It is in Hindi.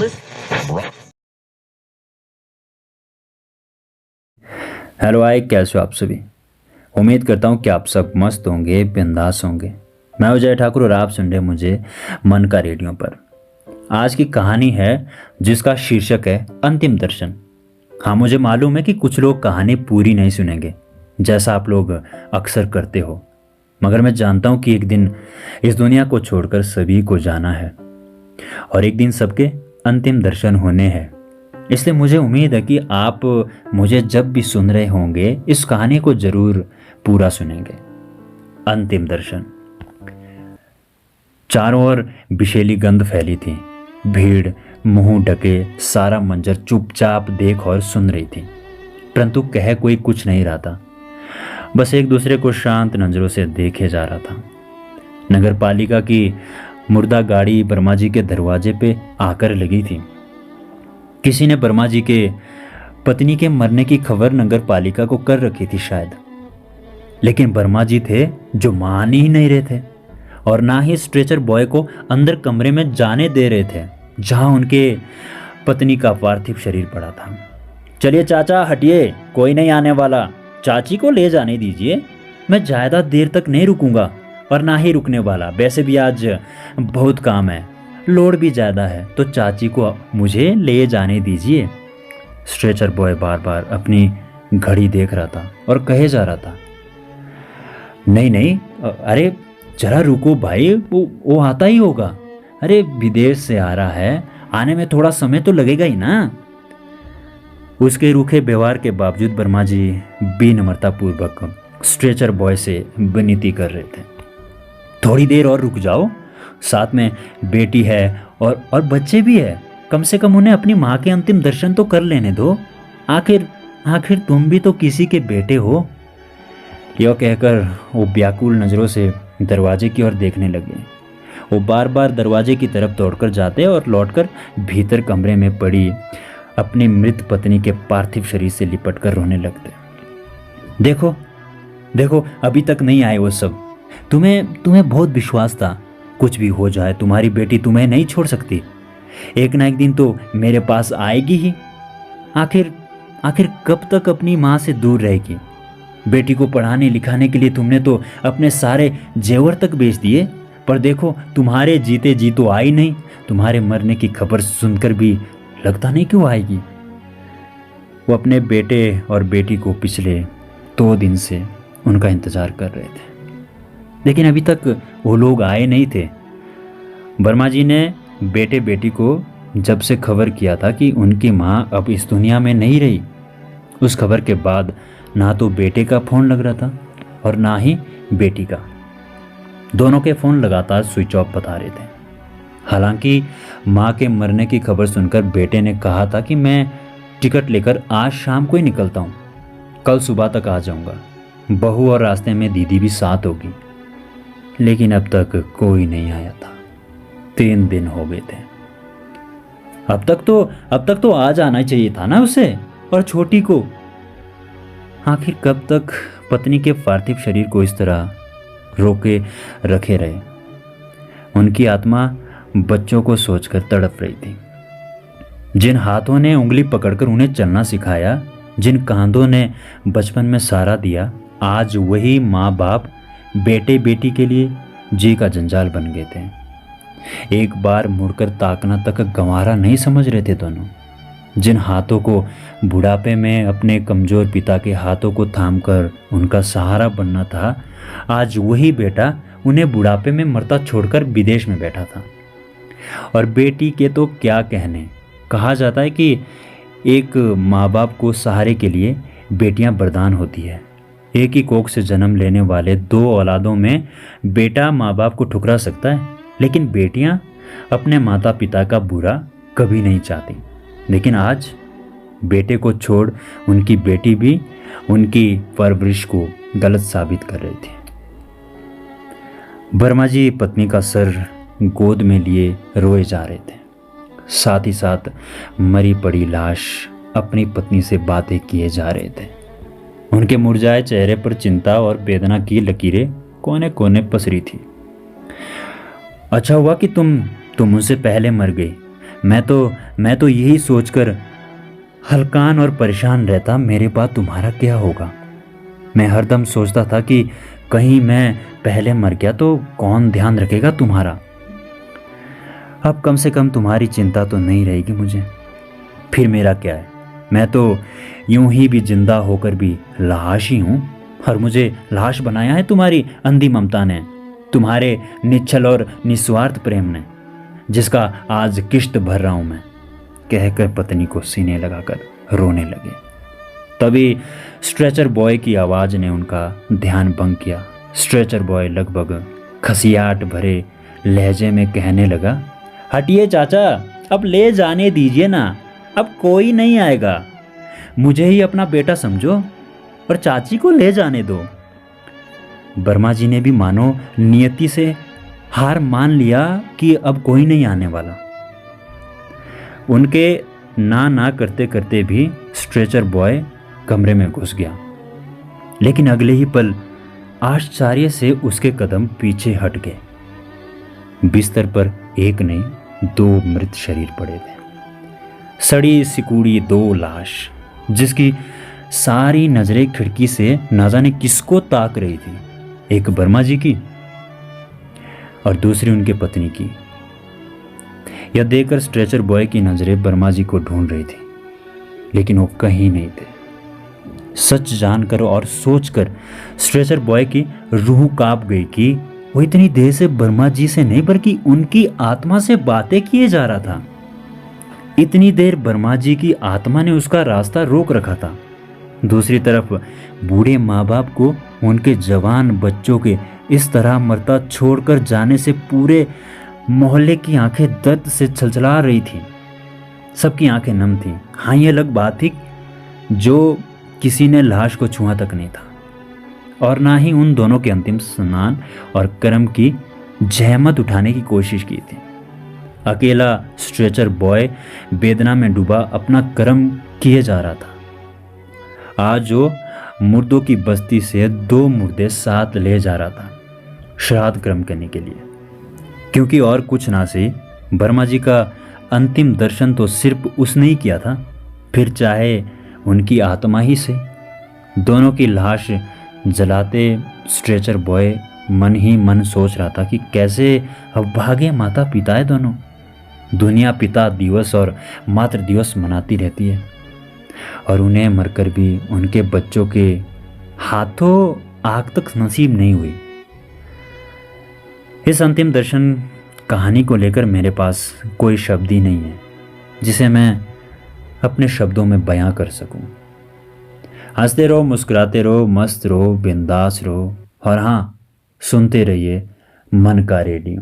हेलो हाय, कैसे हो आप सभी। उम्मीद करता हूँ कि आप सब मस्त होंगे, बिंदास होंगे। मैं अजय ठाकुर और आप सुन रहे हैं मुझे मन का रेडियो पर। आज की कहानी है जिसका शीर्षक है अंतिम दर्शन। हाँ, मुझे मालूम है कि कुछ लोग कहानी पूरी नहीं सुनेंगे, जैसा आप लोग अक्सर करते हो, मगर मैं जानता हूँ कि एक दिन इस दुनिया को छोड़कर सभी को जाना है और एक दिन सबके अंतिम दर्शन होने हैं। इसलिए मुझे उम्मीद है कि आप मुझे जब भी सुन रहे होंगे इस कहानी को जरूर पूरा सुनेंगे। अंतिम दर्शन। चारों ओर विषैली गंध फैली थी। भीड़ मुंह ढके सारा मंजर चुपचाप देख और सुन रही थी, परंतु कह कोई कुछ नहीं रहा था। बस एक दूसरे को शांत नजरों से देखे जा रहा था। नगर पालिका की मुर्दा गाड़ी वर्मा जी के दरवाजे पे आकर लगी थी। किसी ने वर्मा जी के पत्नी के मरने की खबर नगर पालिका को कर रखी थी शायद, लेकिन वर्मा जी थे जो मान ही नहीं रहे थे और ना ही स्ट्रेचर बॉय को अंदर कमरे में जाने दे रहे थे जहां उनके पत्नी का पार्थिव शरीर पड़ा था। चलिए चाचा हटिए, कोई नहीं आने वाला, चाची को ले जाने दीजिए। मैं ज़्यादा देर तक नहीं रुकूंगा और ना ही रुकने वाला। वैसे भी आज बहुत काम है, लोड भी ज़्यादा है, तो चाची को मुझे ले जाने दीजिए। स्ट्रेचर बॉय बार बार अपनी घड़ी देख रहा था और कहे जा रहा था, नहीं नहीं, अरे जरा रुको भाई, वो आता ही होगा। अरे विदेश से आ रहा है, आने में थोड़ा समय तो लगेगा ही ना। उसके रूखे व्यवहार के बावजूद वर्मा जी विनम्रतापूर्वक स्ट्रेचर बॉय से विनती कर रहे थे, थोड़ी देर और रुक जाओ, साथ में बेटी है और बच्चे भी है, कम से कम उन्हें अपनी माँ के अंतिम दर्शन तो कर लेने दो। आखिर तुम भी तो किसी के बेटे हो। यह कहकर वो व्याकुल नज़रों से दरवाजे की ओर देखने लगे। वो बार बार दरवाजे की तरफ दौड़कर जाते और लौटकर भीतर कमरे में पड़ी अपनी मृत पत्नी के पार्थिव शरीर से लिपटकर रोने लगते। देखो देखो, अभी तक नहीं आए वो सब। तुम्हें बहुत विश्वास था, कुछ भी हो जाए तुम्हारी बेटी तुम्हें नहीं छोड़ सकती। एक ना एक दिन तो मेरे पास आएगी ही। आखिर कब तक अपनी माँ से दूर रहेगी। बेटी को पढ़ाने लिखाने के लिए तुमने तो अपने सारे जेवर तक बेच दिए, पर देखो तुम्हारे जीते जी तो आई नहीं। तुम्हारे मरने की खबर सुनकर भी लगता नहीं क्यों आएगी। वो अपने बेटे और बेटी को पिछले 2 दिन से उनका इंतजार कर रहे थे, लेकिन अभी तक वो लोग आए नहीं थे। वर्मा जी ने बेटे बेटी को जब से खबर किया था कि उनकी माँ अब इस दुनिया में नहीं रही, उस खबर के बाद ना तो बेटे का फ़ोन लग रहा था और ना ही बेटी का। दोनों के फ़ोन लगातार स्विच ऑफ बता रहे थे। हालांकि माँ के मरने की खबर सुनकर बेटे ने कहा था कि मैं टिकट लेकर आज शाम को ही निकलता हूँ, कल सुबह तक आ जाऊँगा। बहू और रास्ते में दीदी भी साथ होगी, लेकिन अब तक कोई नहीं आया था। 3 दिन हो गए थे। अब तक तो आ जाना चाहिए था ना उसे और छोटी को। आखिर कब तक पत्नी के पार्थिव शरीर को इस तरह रोके रखे रहे। उनकी आत्मा बच्चों को सोचकर तड़प रही थी। जिन हाथों ने उंगली पकड़कर उन्हें चलना सिखाया, जिन कांधों ने बचपन में सहारा दिया, आज वही माँ बाप बेटे बेटी के लिए जी का जंजाल बन गए थे। एक बार मुड़कर ताकना तक गंवारा नहीं समझ रहे थे दोनों। जिन हाथों को बुढ़ापे में अपने कमज़ोर पिता के हाथों को थामकर उनका सहारा बनना था, आज वही बेटा उन्हें बुढ़ापे में मरता छोड़कर विदेश में बैठा था। और बेटी के तो क्या कहने। कहा जाता है कि एक माँ बाप को सहारे के लिए बेटियां वरदान होती है। एक ही कोख से जन्म लेने वाले 2 औलादों में बेटा माँ बाप को ठुकरा सकता है, लेकिन बेटियां अपने माता पिता का बुरा कभी नहीं चाहती। लेकिन आज बेटे को छोड़ उनकी बेटी भी उनकी परवरिश को गलत साबित कर रही थी। वर्मा जी पत्नी का सर गोद में लिए रोए जा रहे थे, साथ ही साथ मरी पड़ी लाश अपनी पत्नी से बातें किए जा रहे थे। उनके मुरझाए चेहरे पर चिंता और वेदना की लकीरें कोने कोने पसरी थी। अच्छा हुआ कि तुम मुझसे पहले मर गई, मैं तो यही सोचकर हलकान और परेशान रहता, मेरे बाद तुम्हारा क्या होगा। मैं हरदम सोचता था कि कहीं मैं पहले मर गया तो कौन ध्यान रखेगा तुम्हारा। अब कम से कम तुम्हारी चिंता तो नहीं रहेगी मुझे। फिर मेरा क्या है, मैं तो यूं ही भी जिंदा होकर भी लाश ही हूँ, और मुझे लाश बनाया है तुम्हारी अंधी ममता ने, तुम्हारे निश्चल और निस्वार्थ प्रेम ने, जिसका आज किश्त भर रहा हूँ मैं। कहकर पत्नी को सीने लगाकर रोने लगे। तभी स्ट्रेचर बॉय की आवाज़ ने उनका ध्यान भंग किया। स्ट्रेचर बॉय लगभग खसियाट भरे लहजे में कहने लगा, हटिए चाचा, अब ले जाने दीजिए ना, अब कोई नहीं आएगा। मुझे ही अपना बेटा समझो और चाची को ले जाने दो। वर्मा जी ने भी मानो नियति से हार मान लिया कि अब कोई नहीं आने वाला। उनके ना करते करते भी स्ट्रेचर बॉय कमरे में घुस गया, लेकिन अगले ही पल आश्चर्य से उसके कदम पीछे हट गए। बिस्तर पर एक नहीं 2 मृत शरीर पड़े थे, सड़ी सिकुड़ी 2 लाश, जिसकी सारी नजरें खिड़की से ना जाने किसको ताक रही थी। एक वर्मा जी की और दूसरी उनके पत्नी की। यह देखकर स्ट्रेचर बॉय की नजरें वर्मा जी को ढूंढ रही थी, लेकिन वो कहीं नहीं थे। सच जानकर और सोचकर स्ट्रेचर बॉय की रूह कांप गई कि वो इतनी देर से वर्मा जी से नहीं बल्कि उनकी आत्मा से बातें किए जा रहा था। इतनी देर वर्मा जी की आत्मा ने उसका रास्ता रोक रखा था। दूसरी तरफ बूढ़े माँ बाप को उनके जवान बच्चों के इस तरह मरता छोड़कर जाने से पूरे मोहल्ले की आंखें दर्द से छलछला रही थीं। सबकी आंखें नम थीं। हाँ, ये अलग बात थी जो किसी ने लाश को छुआ तक नहीं था, और ना ही उन दोनों के अंतिम स्नान और कर्म की जहमत उठाने की कोशिश की थी। अकेला स्ट्रेचर बॉय वेदना में डूबा अपना कर्म किए जा रहा था। आज वो मुर्दों की बस्ती से 2 मुर्दे साथ ले जा रहा था श्राद्ध कर्म करने के लिए, क्योंकि और कुछ ना सही वर्मा जी का अंतिम दर्शन तो सिर्फ उसने ही किया था, फिर चाहे उनकी आत्मा ही से। दोनों की लाश जलाते स्ट्रेचर बॉय मन ही मन सोच रहा था कि कैसे अभागे माता पिता है दोनों। दुनिया पिता दिवस और मातृ दिवस मनाती रहती है, और उन्हें मरकर भी उनके बच्चों के हाथों आग तक नसीब नहीं हुई। इस अंतिम दर्शन कहानी को लेकर मेरे पास कोई शब्द ही नहीं है जिसे मैं अपने शब्दों में बयां कर सकूं। हंसते रहो, मुस्कुराते रहो, मस्त रहो, बिंदास रहो, और हाँ, सुनते रहिए मन का रेडियो।